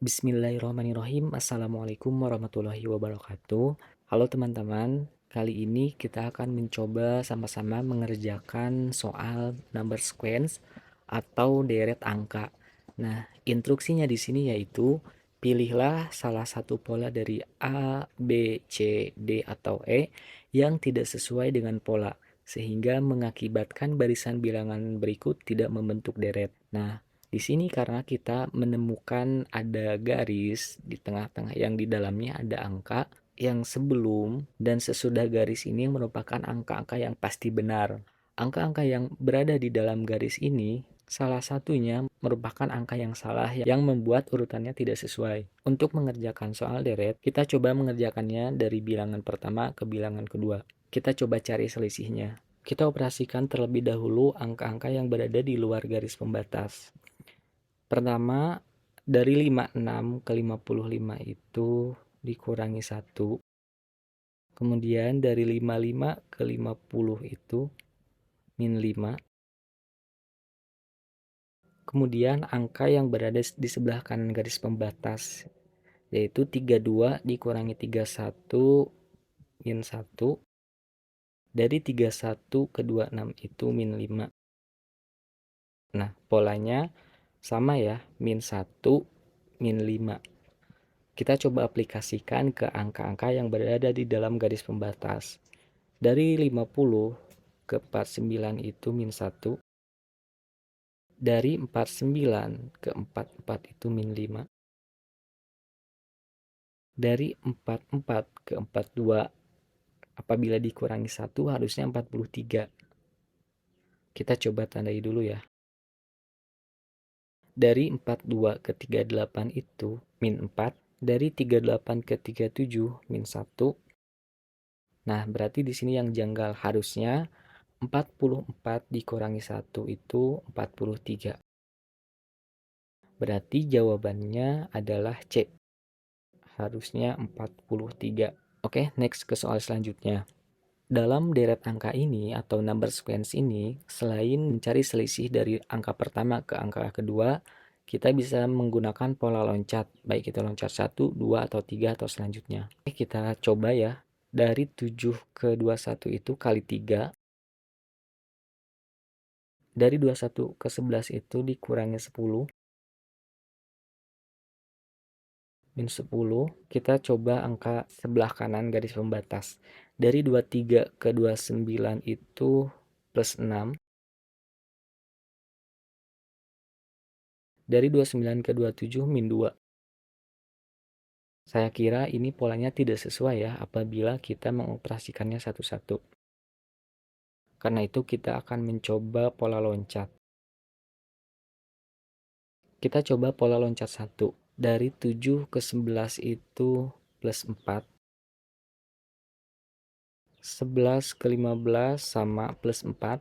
Bismillahirrahmanirrahim. Assalamualaikum warahmatullahi wabarakatuh. Halo teman-teman, kali ini kita akan mencoba sama-sama mengerjakan soal number sequence atau deret angka. Nah, instruksinya di sini yaitu pilihlah salah satu pola dari A, B, C, D atau E yang tidak sesuai dengan pola sehingga mengakibatkan barisan bilangan berikut tidak membentuk deret. Nah, di sini karena kita menemukan ada garis di tengah-tengah yang di dalamnya ada angka yang sebelum dan sesudah garis ini merupakan angka-angka yang pasti benar. Angka-angka yang berada di dalam garis ini salah satunya merupakan angka yang salah yang membuat urutannya tidak sesuai. Untuk mengerjakan soal deret, kita coba mengerjakannya dari bilangan pertama ke bilangan kedua. Kita coba cari selisihnya. Kita operasikan terlebih dahulu angka-angka yang berada di luar garis pembatas. Pertama, dari 56 ke 55 itu dikurangi 1. Kemudian dari 55 ke 50 itu min 5. Kemudian angka yang berada di sebelah kanan garis pembatas, yaitu 32 dikurangi 31 min 1. Dari 31 ke 26 itu min 5. Nah, polanya sama ya, min 1, min 5. Kita coba aplikasikan ke angka-angka yang berada di dalam garis pembatas. Dari 50 ke 49 itu min 1. Dari 49 ke 44 itu min 5. Dari 44 ke 42 apabila dikurangi 1 harusnya 43. Kita coba tandai dulu ya. Dari 42 ke 38 itu min 4. Dari 38 ke 37 min 1. Nah, berarti di sini yang janggal harusnya 44 dikurangi 1 itu 43. Berarti jawabannya adalah C. Harusnya 43. Oke, next ke soal selanjutnya. Dalam deret angka ini atau number sequence ini, selain mencari selisih dari angka pertama ke angka kedua, kita bisa menggunakan pola loncat, baik itu loncat 1, 2, atau 3, atau selanjutnya. Oke, kita coba ya. Dari 7 ke 21 itu kali 3. Dari 21 ke 11 itu dikurangi 10. Min 10. Kita coba angka sebelah kanan garis pembatas. Dari 23 ke 29 itu plus 6. Dari 29 ke 27 min 2. Saya kira ini polanya tidak sesuai ya apabila kita mengoperasikannya satu-satu. Karena itu kita akan mencoba pola loncat. Kita coba pola loncat 1. Dari 7 ke 11 itu plus 4. 11 ke 15 sama plus 4.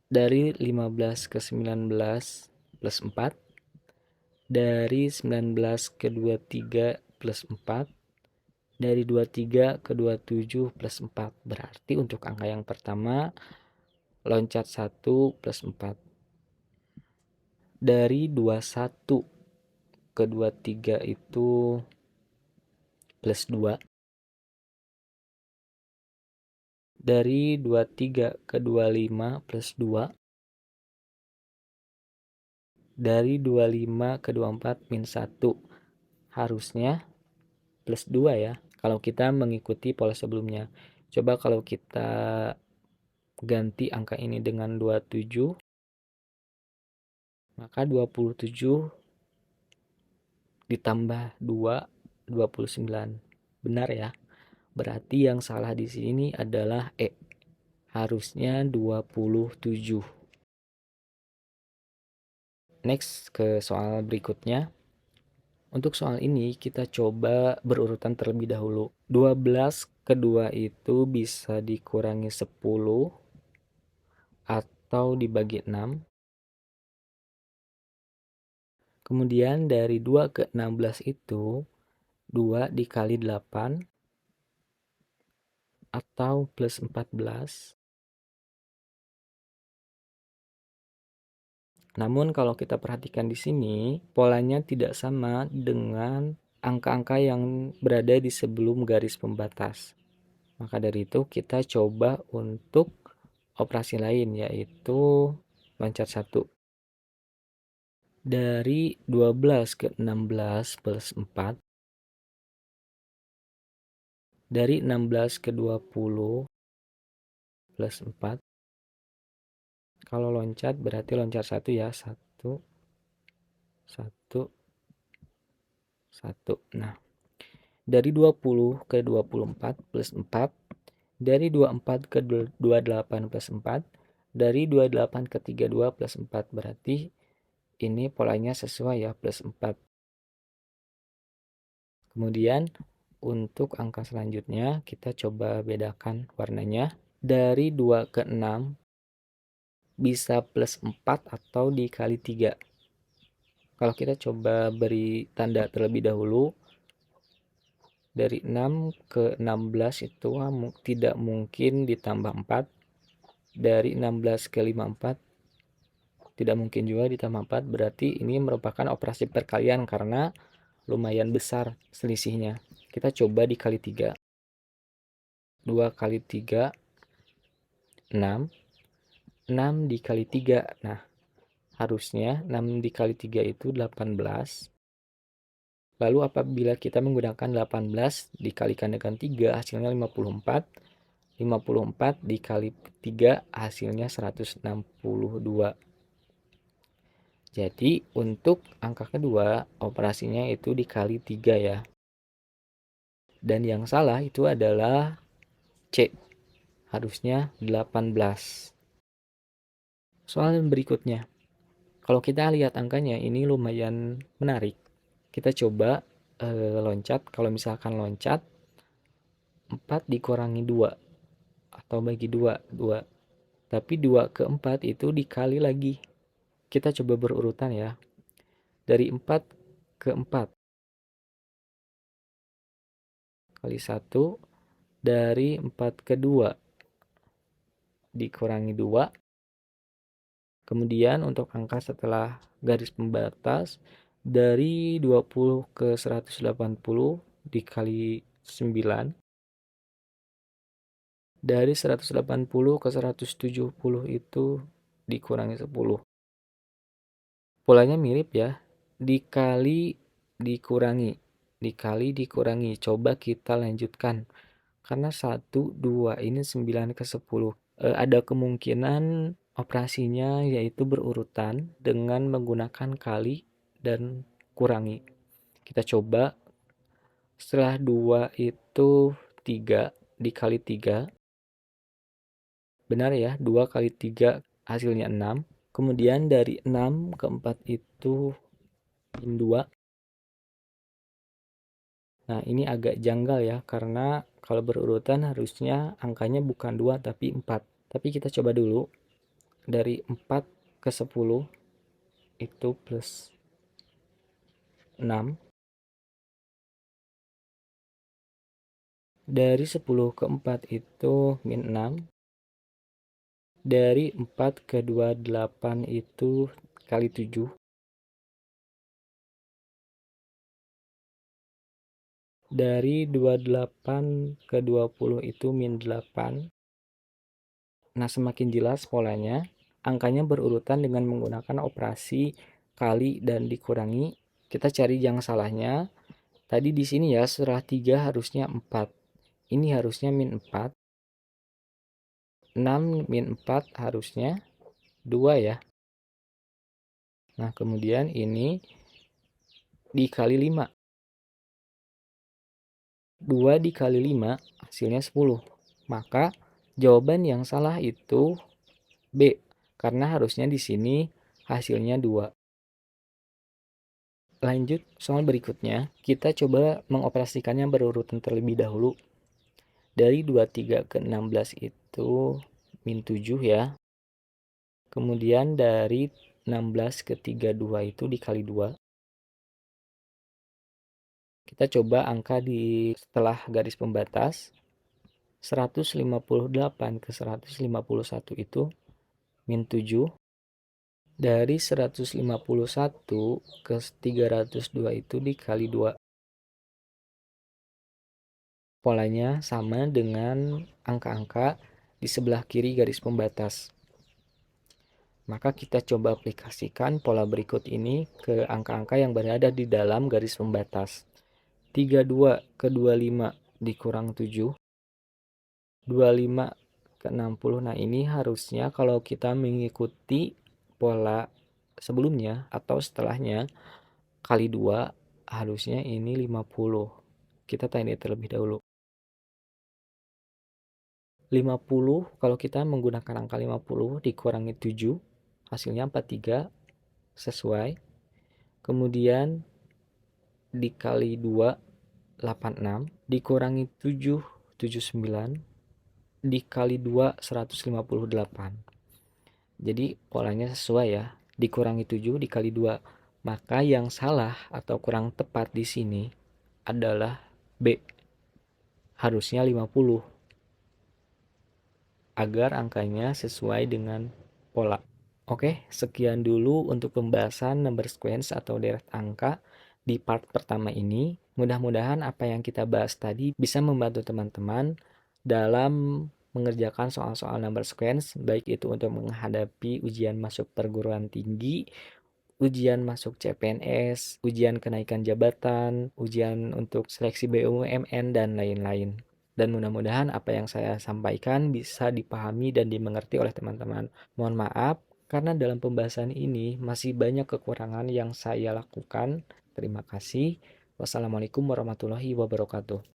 Dari 15 ke 19 plus 4. Dari 19 ke 23 plus 4. Dari 23 ke 27 plus 4. Berarti untuk angka yang pertama loncat 1 plus 4. Dari 21 ke 23 itu plus 2. Dari 23 ke 25 plus 2. Dari 25 ke 24 min 1. Harusnya plus 2 ya. Kalau kita mengikuti pola sebelumnya. Coba kalau kita ganti angka ini dengan 27. Maka 27 ditambah 2, 29. Benar ya. Berarti yang salah di sini adalah E. Harusnya 27. Next ke soal berikutnya. Untuk soal ini kita coba berurutan terlebih dahulu. 12 kedua itu bisa dikurangi 10 atau dibagi 6. Kemudian dari 2 ke 16 itu 2 dikali 8 atau plus 14. Namun kalau kita perhatikan di sini, polanya tidak sama dengan angka-angka yang berada di sebelum garis pembatas. Maka dari itu kita coba untuk operasi lain, yaitu loncat 1. Dari 12 ke 16 plus 4, dari 16 ke 20 plus 4. Kalau loncat berarti loncat 1 ya, 1, 1, 1. Nah, dari 20 ke 24 plus 4, dari 24 ke 28 plus 4, dari 28 ke 32 plus 4. Berarti ini polanya sesuai ya, plus 4. Kemudian untuk angka selanjutnya kita coba bedakan warnanya. Dari 2 ke 6 bisa plus 4 atau dikali 3. Kalau kita coba beri tanda terlebih dahulu, dari 6 ke 16 itu tidak mungkin ditambah 4. Dari 16 ke 54 tidak mungkin juga ditambah 4. Berarti ini merupakan operasi perkalian karena lumayan besar selisihnya. Kita coba dikali 3. 2 kali 3, 6. 6 dikali 3. Nah, harusnya 6 dikali 3 itu 18. Lalu apabila kita menggunakan 18 dikalikan dengan 3 hasilnya 54. 54 dikali 3 hasilnya 162. Jadi untuk angka kedua operasinya itu dikali 3 ya. Dan yang salah itu adalah C. Harusnya 18. Soal berikutnya. Kalau kita lihat angkanya ini lumayan menarik. Kita coba loncat. Kalau misalkan loncat 4 dikurangi 2 atau bagi 2, 2. Tapi 2 ke 4 itu dikali lagi. Kita coba berurutan ya. Dari 4 ke 4 kali 1, dari 4 ke 2 dikurangi 2. Kemudian untuk angka setelah garis pembatas dari 20 ke 180 dikali 9. Dari 180 ke 170 itu dikurangi 10. Polanya mirip ya. Dikali dikurangi. Dikali dikurangi. Coba kita lanjutkan. Karena 1, 2 ini 9 ke 10. Ada kemungkinan operasinya yaitu berurutan dengan menggunakan kali dan kurangi. Kita coba. Setelah 2 itu 3 dikali 3. Benar ya, 2 kali 3 hasilnya 6. Kemudian dari 6 ke 4 itu min 2. Nah, ini agak janggal ya, karena kalau berurutan harusnya angkanya bukan 2 tapi 4. Tapi kita coba dulu. Dari 4 ke 10 itu plus 6. Dari 10 ke 4 itu min 6. Dari 4 ke 28 itu kali 7. Dari 28 ke 20 itu min 8. Nah, semakin jelas polanya. Angkanya berurutan dengan menggunakan operasi kali dan dikurangi. Kita cari yang salahnya. Tadi di sini ya, setelah 3 harusnya 4. Ini harusnya min 4. 6 min 4 harusnya 2 ya. Nah, kemudian ini dikali 5. 2 dikali 5 hasilnya 10. Maka jawaban yang salah itu B. Karena harusnya di sini hasilnya 2. Lanjut soal berikutnya. Kita coba mengoperasikannya berurutan terlebih dahulu. Dari 23 ke 16 itu min 7 ya. Kemudian dari 16 ke 32 itu dikali 2. Kita coba angka di setelah garis pembatas. 158 ke 151 itu min 7. Dari 151 ke 302 itu dikali 2. Polanya sama dengan angka-angka di sebelah kiri garis pembatas. Maka kita coba aplikasikan pola berikut ini ke angka-angka yang berada di dalam garis pembatas. 32 ke 25 dikurang 7. 25 ke 60. Nah, ini harusnya kalau kita mengikuti pola sebelumnya atau setelahnya kali 2, harusnya ini 50. Kita tanya terlebih dahulu. 50 kalau kita menggunakan angka 50 dikurangi 7, hasilnya 43, sesuai. Kemudian dikali 2, 86, dikurangi 7, 79, dikali 2, 158. Jadi polanya sesuai ya, dikurangi 7 dikali 2. Maka yang salah atau kurang tepat di sini adalah B. Harusnya 50 agar angkanya sesuai dengan pola. Oke, sekian dulu untuk pembahasan number sequence atau deret angka di part pertama ini. Mudah-mudahan apa yang kita bahas tadi bisa membantu teman-teman dalam mengerjakan soal-soal number sequence, baik itu untuk menghadapi ujian masuk perguruan tinggi, ujian masuk CPNS, ujian kenaikan jabatan, ujian untuk seleksi BUMN, dan lain-lain. Dan mudah-mudahan apa yang saya sampaikan bisa dipahami dan dimengerti oleh teman-teman. Mohon maaf, karena dalam pembahasan ini masih banyak kekurangan yang saya lakukan. Terima kasih. Wassalamualaikum warahmatullahi wabarakatuh.